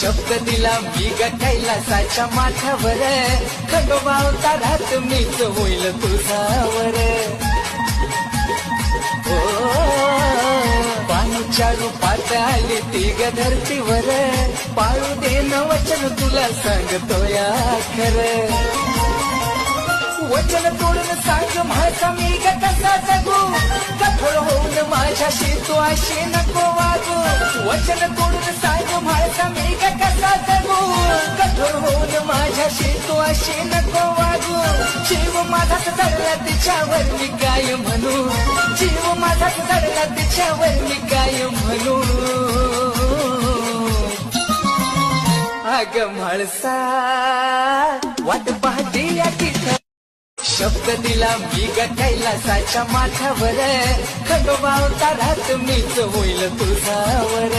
शब्द दिला मी ग कैलासाच्या माथ्यावर, खंडोबा अवतारात मीच होईल तुझावर. ओ पाणीच्या रूपात आली ती ग धरतीवर, पाळू देन वचन तुला सांगतो या खरं. वचन तोडून सांग माझा मी ग कसा जगू, कठोर होऊन माझ्याशी तू अशी नको वागू. वचन तोडून सांग माझा मी ग कसा जगू, कठोर होऊन माझ्याशी तू अशी नको वागू. जीव माझाच जडला तिच्यावर मी काय म्हणू, जीव माझाच जडला तिच्यावर मी काय म्हणू. अग म्हाळसा वाट पाहते या तिथं, शब्द दिला मी ग कैलासाच्या माथ्यावर, खंडोबा अवतारात मीच होईल तुझावर.